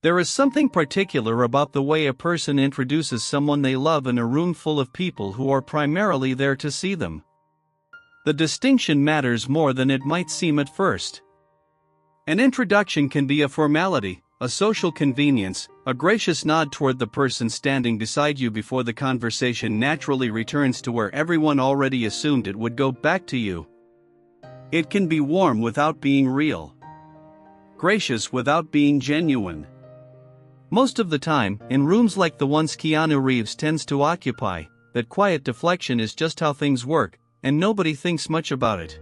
There is something particular about the way a person introduces someone they love in a room full of people who are primarily there to see them. The distinction matters more than it might seem at first. An introduction can be a formality, a social convenience, a gracious nod toward the person standing beside you before the conversation naturally returns to where everyone already assumed it would go back to you. It can be warm without being real, gracious without being genuine. Most of the time, in rooms like the ones Keanu Reeves tends to occupy, that quiet deflection is just how things work, and nobody thinks much about it.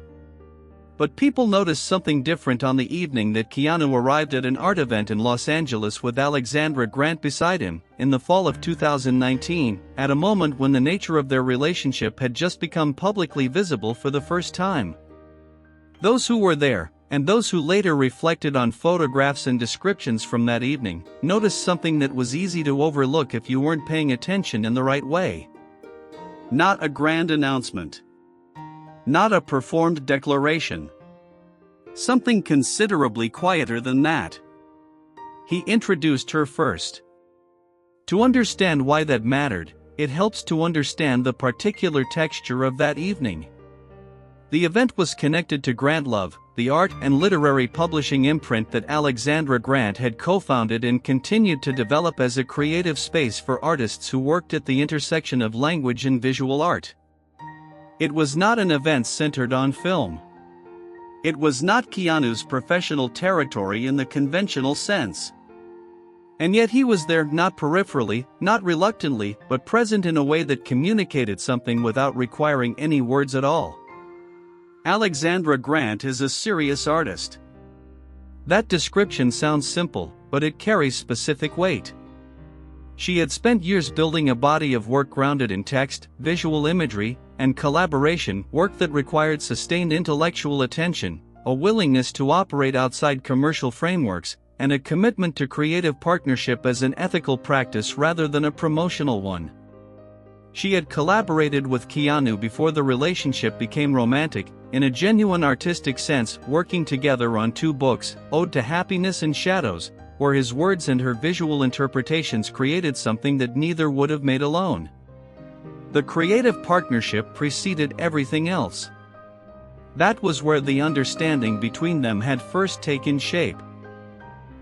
But people noticed something different on the evening that Keanu arrived at an art event in Los Angeles with Alexandra Grant beside him, in the fall of 2019, at a moment when the nature of their relationship had just become publicly visible for the first time. Those who were there, and those who later reflected on photographs and descriptions from that evening, noticed something that was easy to overlook if you weren't paying attention in the right way. Not a grand announcement. Not a performed declaration. Something considerably quieter than that. He introduced her first. To understand why that mattered, it helps to understand the particular texture of that evening. The event was connected to GrantLove, the art and literary publishing imprint that Alexandra Grant had co-founded and continued to develop as a creative space for artists who worked at the intersection of language and visual art. It was not an event centered on film. It was not Keanu's professional territory in the conventional sense. And yet he was there, not peripherally, not reluctantly, but present in a way that communicated something without requiring any words at all. Alexandra Grant is a serious artist. That description sounds simple, but it carries specific weight. She had spent years building a body of work grounded in text, visual imagery, and collaboration, work that required sustained intellectual attention, a willingness to operate outside commercial frameworks, and a commitment to creative partnership as an ethical practice rather than a promotional one. She had collaborated with Keanu before the relationship became romantic, in a genuine artistic sense, working together on 2 books, Ode to Happiness and Shadows, where his words and her visual interpretations created something that neither would have made alone. The creative partnership preceded everything else. That was where the understanding between them had first taken shape.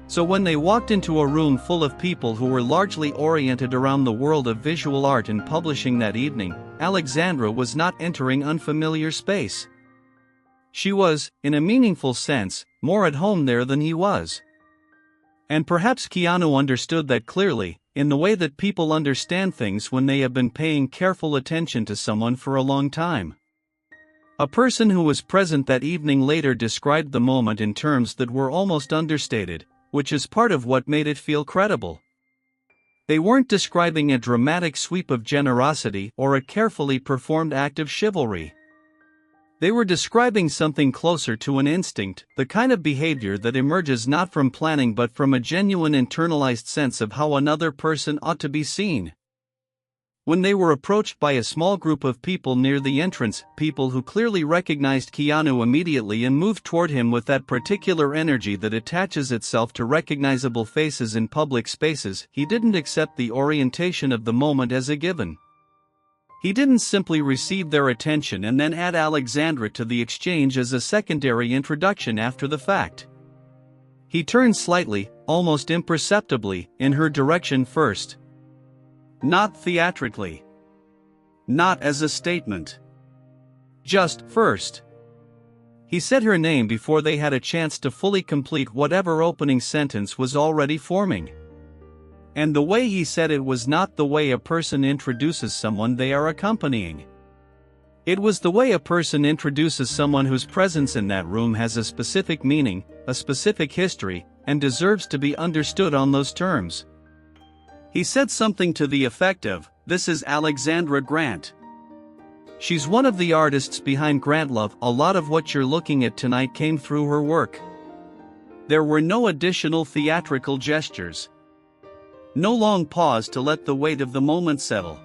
So when they walked into a room full of people who were largely oriented around the world of visual art and publishing that evening, Alexandra was not entering unfamiliar space. She was, in a meaningful sense, more at home there than he was. And perhaps Keanu understood that clearly, in the way that people understand things when they have been paying careful attention to someone for a long time. A person who was present that evening later described the moment in terms that were almost understated, which is part of what made it feel credible. They weren't describing a dramatic sweep of generosity or a carefully performed act of chivalry. They were describing something closer to an instinct, the kind of behavior that emerges not from planning but from a genuine internalized sense of how another person ought to be seen. When they were approached by a small group of people near the entrance, people who clearly recognized Keanu immediately and moved toward him with that particular energy that attaches itself to recognizable faces in public spaces, he didn't accept the orientation of the moment as a given. He didn't simply receive their attention and then add Alexandra to the exchange as a secondary introduction after the fact. He turned slightly, almost imperceptibly, in her direction first. Not theatrically. Not as a statement. Just first. He said her name before they had a chance to fully complete whatever opening sentence was already forming. And the way he said it was not the way a person introduces someone they are accompanying. It was the way a person introduces someone whose presence in that room has a specific meaning, a specific history, and deserves to be understood on those terms. He said something to the effect of, "This is Alexandra Grant. She's one of the artists behind GrantLove. A lot of what you're looking at tonight came through her work." There were no additional theatrical gestures. No long pause to let the weight of the moment settle.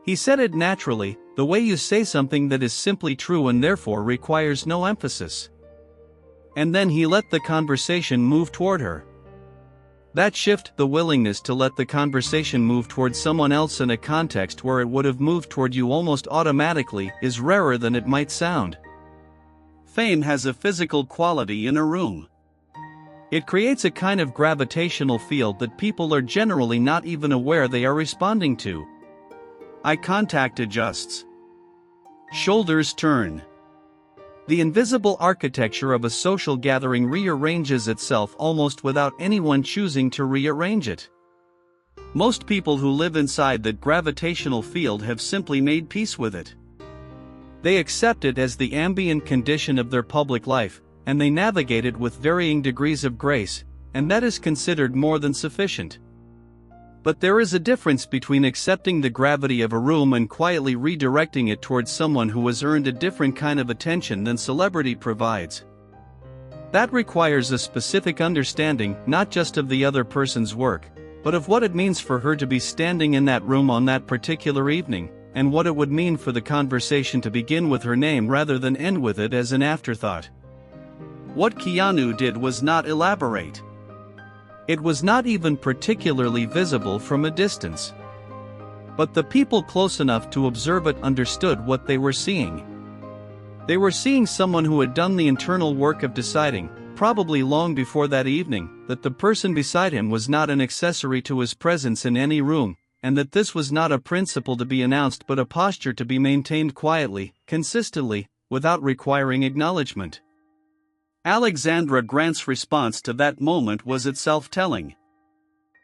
He said it naturally, the way you say something that is simply true and therefore requires no emphasis. And then he let the conversation move toward her. That shift, the willingness to let the conversation move towards someone else in a context where it would have moved toward you almost automatically, is rarer than it might sound. Fame has a physical quality in a room. It creates a kind of gravitational field that people are generally not even aware they are responding to. Eye contact adjusts. Shoulders turn. The invisible architecture of a social gathering rearranges itself almost without anyone choosing to rearrange it. Most people who live inside that gravitational field have simply made peace with it. They accept it as the ambient condition of their public life, and they navigate it with varying degrees of grace, and that is considered more than sufficient. But there is a difference between accepting the gravity of a room and quietly redirecting it towards someone who has earned a different kind of attention than celebrity provides. That requires a specific understanding not just of the other person's work, but of what it means for her to be standing in that room on that particular evening, and what it would mean for the conversation to begin with her name rather than end with it as an afterthought. What Keanu did was not elaborate. It was not even particularly visible from a distance. But the people close enough to observe it understood what they were seeing. They were seeing someone who had done the internal work of deciding, probably long before that evening, that the person beside him was not an accessory to his presence in any room, and that this was not a principle to be announced but a posture to be maintained quietly, consistently, without requiring acknowledgement. Alexandra Grant's response to that moment was itself telling.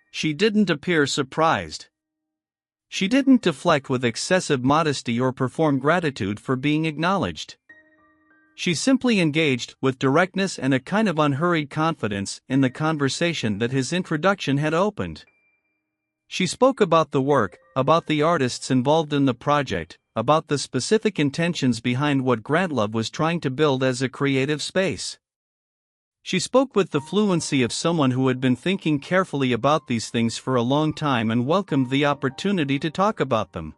She didn't appear surprised. She didn't deflect with excessive modesty or perform gratitude for being acknowledged. She simply engaged with directness and a kind of unhurried confidence in the conversation that his introduction had opened. She spoke about the work, about the artists involved in the project, about the specific intentions behind what GrantLove was trying to build as a creative space. She spoke with the fluency of someone who had been thinking carefully about these things for a long time and welcomed the opportunity to talk about them.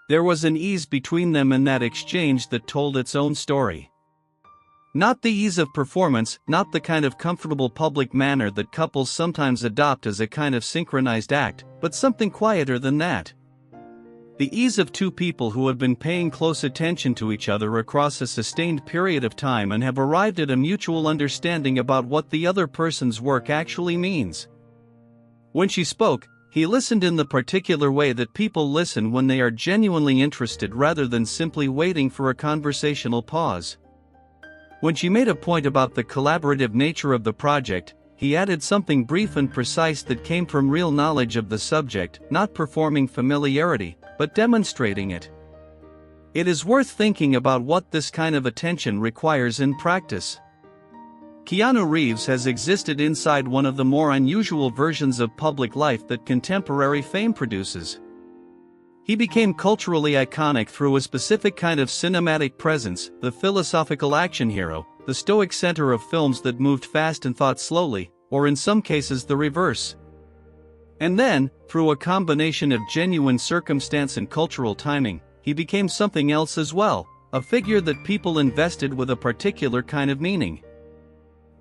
There was an ease between them in that exchange that told its own story. Not the ease of performance, not the kind of comfortable public manner that couples sometimes adopt as a kind of synchronized act, but something quieter than that. The ease of two people who have been paying close attention to each other across a sustained period of time and have arrived at a mutual understanding about what the other person's work actually means. When she spoke, he listened in the particular way that people listen when they are genuinely interested rather than simply waiting for a conversational pause. When she made a point about the collaborative nature of the project, he added something brief and precise that came from real knowledge of the subject, not performing familiarity, but demonstrating it. It is worth thinking about what this kind of attention requires in practice. Keanu Reeves has existed inside one of the more unusual versions of public life that contemporary fame produces. He became culturally iconic through a specific kind of cinematic presence, the philosophical action hero, the stoic center of films that moved fast and thought slowly, or in some cases the reverse. And then, through a combination of genuine circumstance and cultural timing, he became something else as well, a figure that people invested with a particular kind of meaning.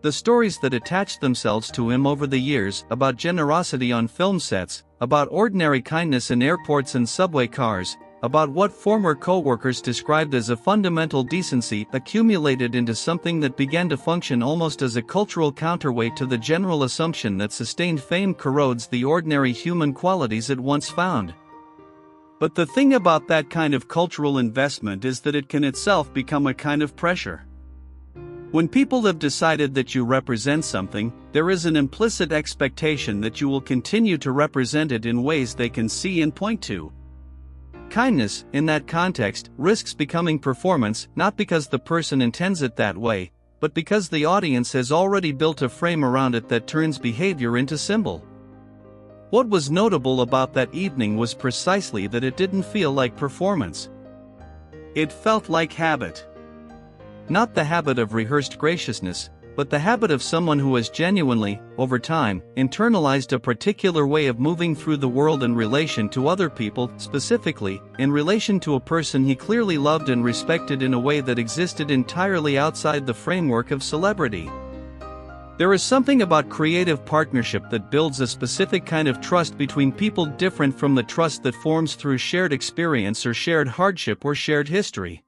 The stories that attached themselves to him over the years about generosity on film sets, about ordinary kindness in airports and subway cars, about what former co-workers described as a fundamental decency accumulated into something that began to function almost as a cultural counterweight to the general assumption that sustained fame corrodes the ordinary human qualities it once found. But the thing about that kind of cultural investment is that it can itself become a kind of pressure. When people have decided that you represent something, there is an implicit expectation that you will continue to represent it in ways they can see and point to. Kindness, in that context, risks becoming performance, not because the person intends it that way, but because the audience has already built a frame around it that turns behavior into symbol. What was notable about that evening was precisely that it didn't feel like performance. It felt like habit. Not the habit of rehearsed graciousness, but the habit of someone who has genuinely, over time, internalized a particular way of moving through the world in relation to other people, specifically, in relation to a person he clearly loved and respected in a way that existed entirely outside the framework of celebrity. There is something about creative partnership that builds a specific kind of trust between people different from the trust that forms through shared experience or shared hardship or shared history.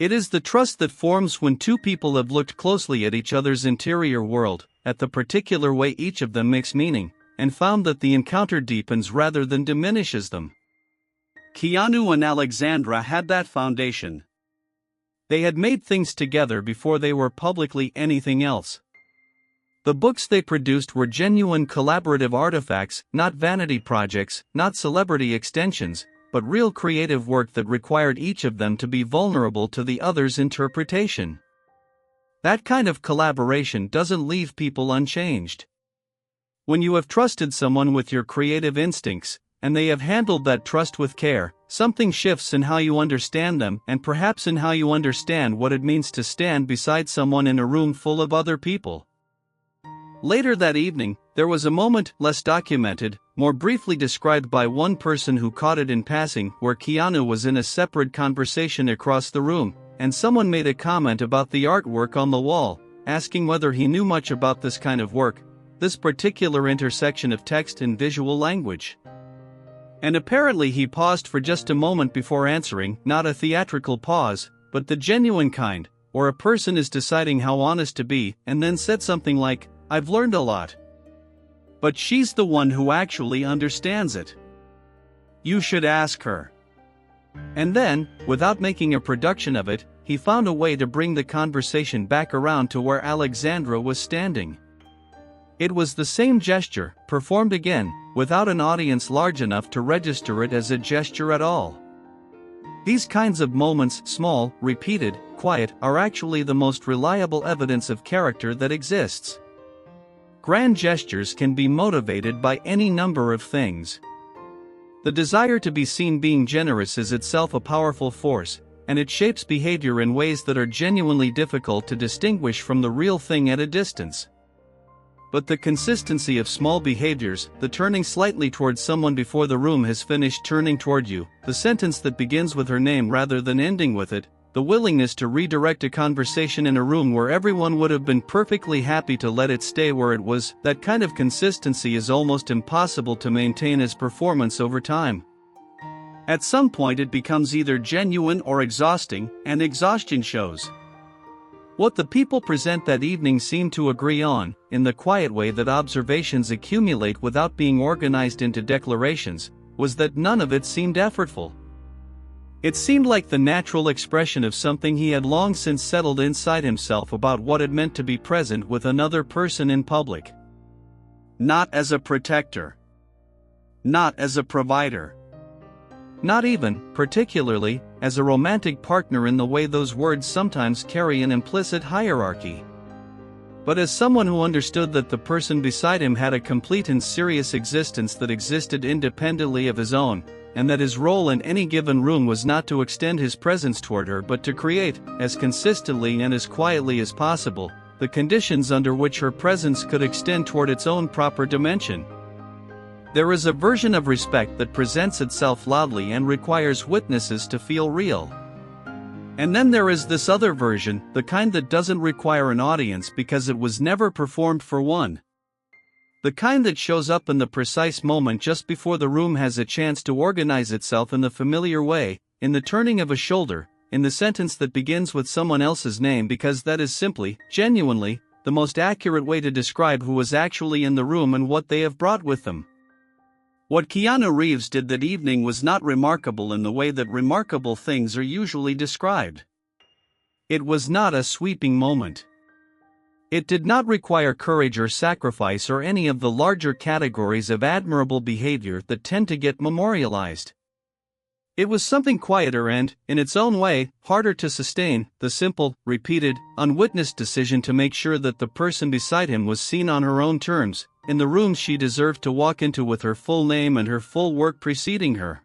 It is the trust that forms when two people have looked closely at each other's interior world, at the particular way each of them makes meaning, and found that the encounter deepens rather than diminishes them. Keanu and Alexandra had that foundation. They had made things together before they were publicly anything else. The books they produced were genuine collaborative artifacts, not vanity projects, not celebrity extensions, but real creative work that required each of them to be vulnerable to the other's interpretation. That kind of collaboration doesn't leave people unchanged. When you have trusted someone with your creative instincts, and they have handled that trust with care, something shifts in how you understand them and perhaps in how you understand what it means to stand beside someone in a room full of other people. Later that evening, there was a moment, less documented, more briefly described by one person who caught it in passing, where Keanu was in a separate conversation across the room, and someone made a comment about the artwork on the wall, asking whether he knew much about this kind of work, this particular intersection of text and visual language. And apparently he paused for just a moment before answering, not a theatrical pause, but the genuine kind, or a person is deciding how honest to be, and then said something like, "I've learned a lot. But she's the one who actually understands it. You should ask her." And then, without making a production of it, he found a way to bring the conversation back around to where Alexandra was standing. It was the same gesture, performed again, without an audience large enough to register it as a gesture at all. These kinds of moments, small, repeated, quiet, are actually the most reliable evidence of character that exists. Grand gestures can be motivated by any number of things. The desire to be seen being generous is itself a powerful force, and it shapes behavior in ways that are genuinely difficult to distinguish from the real thing at a distance. But the consistency of small behaviors, the turning slightly towards someone before the room has finished turning toward you, the sentence that begins with her name rather than ending with it, the willingness to redirect a conversation in a room where everyone would have been perfectly happy to let it stay where it was, that kind of consistency is almost impossible to maintain as performance over time. At some point it becomes either genuine or exhausting, and exhaustion shows. What the people present that evening seemed to agree on, in the quiet way that observations accumulate without being organized into declarations, was that none of it seemed effortful. It seemed like the natural expression of something he had long since settled inside himself about what it meant to be present with another person in public. Not as a protector. Not as a provider. Not even, particularly, as a romantic partner in the way those words sometimes carry an implicit hierarchy. But as someone who understood that the person beside him had a complete and serious existence that existed independently of his own, and that his role in any given room was not to extend his presence toward her but to create, as consistently and as quietly as possible, the conditions under which her presence could extend toward its own proper dimension. There is a version of respect that presents itself loudly and requires witnesses to feel real. And then there is this other version, the kind that doesn't require an audience because it was never performed for one. The kind that shows up in the precise moment just before the room has a chance to organize itself in the familiar way, in the turning of a shoulder, in the sentence that begins with someone else's name because that is simply, genuinely, the most accurate way to describe who was actually in the room and what they have brought with them. What Keanu Reeves did that evening was not remarkable in the way that remarkable things are usually described. It was not a sweeping moment. It did not require courage or sacrifice or any of the larger categories of admirable behavior that tend to get memorialized. It was something quieter and, in its own way, harder to sustain, the simple, repeated, unwitnessed decision to make sure that the person beside him was seen on her own terms, in the room she deserved to walk into with her full name and her full work preceding her.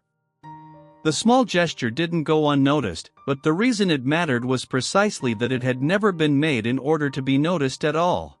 The small gesture didn't go unnoticed, but the reason it mattered was precisely that it had never been made in order to be noticed at all.